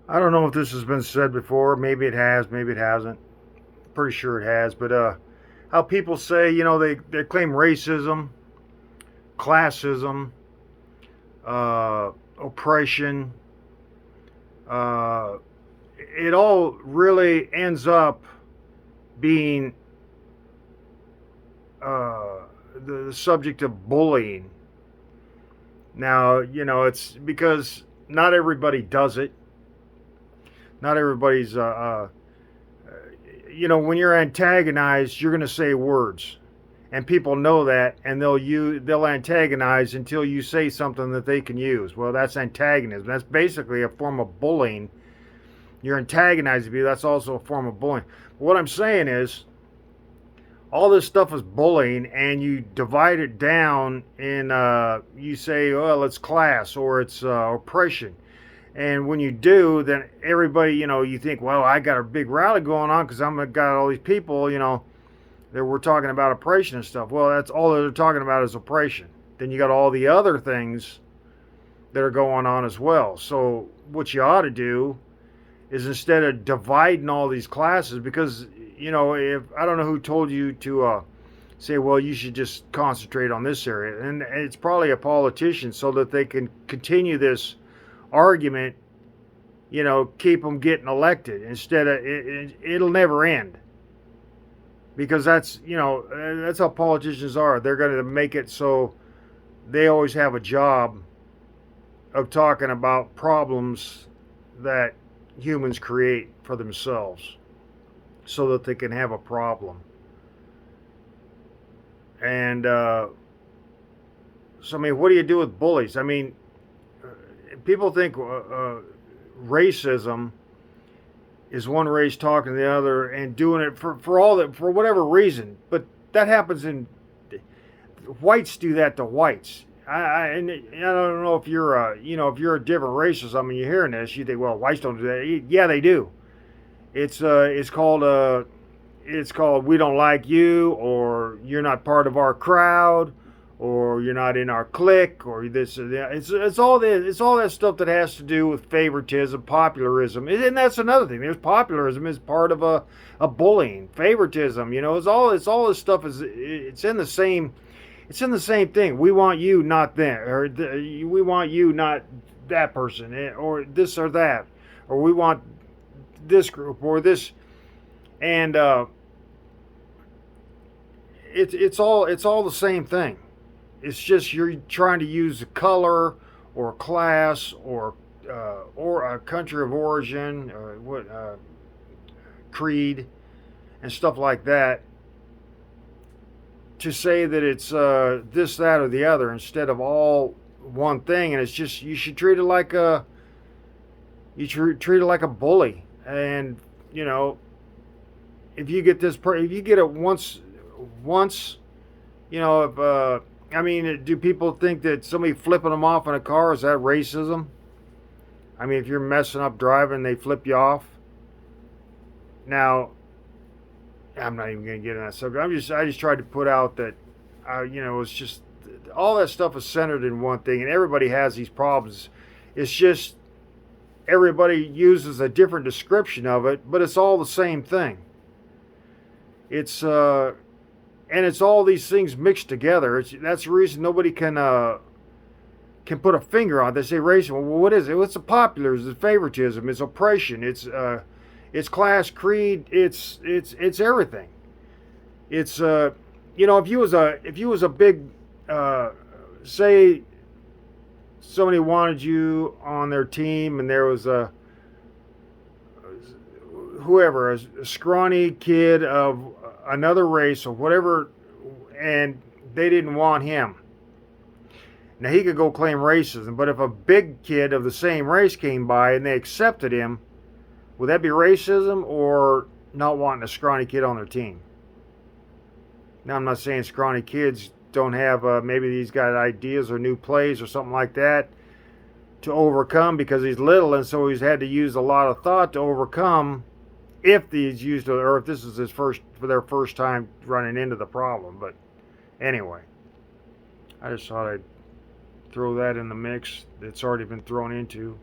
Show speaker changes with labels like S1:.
S1: I don't know if this has been said before. Maybe it has, maybe it hasn't. Pretty sure it has. But how people say, they claim racism, classism, oppression. Uh, it all really ends up being uh, the subject of bullying. Now, it's because not everybody does it. Not everybody's when you're antagonized, you're going to say words, and people know that, and they'll antagonize until you say something that they can use. Well, that's antagonism. That's basically a form of bullying. You're antagonizing people. That's also a form of bullying. What I'm saying is, all this stuff is bullying, and you divide it down in you say, well, it's class or it's oppression. And when you do, then everybody, you think, well, I got a big rally going on because I'm got all these people, that we're talking about oppression and stuff. Well, that's all they're talking about is oppression. Then you got all the other things that are going on as well. So what you ought to do is, instead of dividing all these classes, because if I don't know who told you to say, well, you should just concentrate on this area, and it's probably a politician so that they can continue this argument, keep them getting elected. Instead of it'll never end, because that's how politicians are. They're going to make it so they always have a job of talking about problems that humans create for themselves so that they can have a problem. And so, I mean, what do you do with bullies? I mean, people think racism is one race talking to the other and doing it for whatever reason, but that happens in whites do that to whites. And I don't know if you're if you're a different race or something. You're hearing this, you think, well, whites don't do that. Yeah, they do. It's called we don't like you, or you're not part of our crowd, or you're not in our clique, or this or that. It's all that stuff that has to do with favoritism, popularism, and that's another thing. There's popularism is part of a bullying. Favoritism, it's all this stuff it's in the same. It's in the same thing. We want you, not them, or we want you, not that person, or this or that, or we want this group or this, and it's all the same thing. It's just you're trying to use a color or a class or a country of origin or what creed and stuff like that to say that it's this, that, or the other instead of all one thing. And it's just you should treat it like a bully. And if you get if you get it once, if I mean, do people think that somebody flipping them off in a car is that racism? I mean, if you're messing up driving, they flip you off. Now, I'm not even going to get in that subject. I just tried to put out that, it's just all that stuff is centered in one thing, and everybody has these problems. It's just everybody uses a different description of it, but it's all the same thing. It's and it's all these things mixed together. That's the reason nobody can put a finger on it. They say racism. Well, what is it? Well, it's a popularism, it's favoritism, it's oppression, it's class, creed, it's everything. It's if you was a big say somebody wanted you on their team, and there was a whoever, a scrawny kid of another race or whatever, and they didn't want him. Now he could go claim racism, but if a big kid of the same race came by and they accepted him, would that be racism or not wanting a scrawny kid on their team? Now I'm not saying scrawny kids don't have maybe these got ideas or new plays or something like that to overcome because he's little, and so he's had to use a lot of thought to overcome if he's used or if this is their first time running into the problem. But anyway, I just thought I'd throw that in the mix. It's already been thrown into.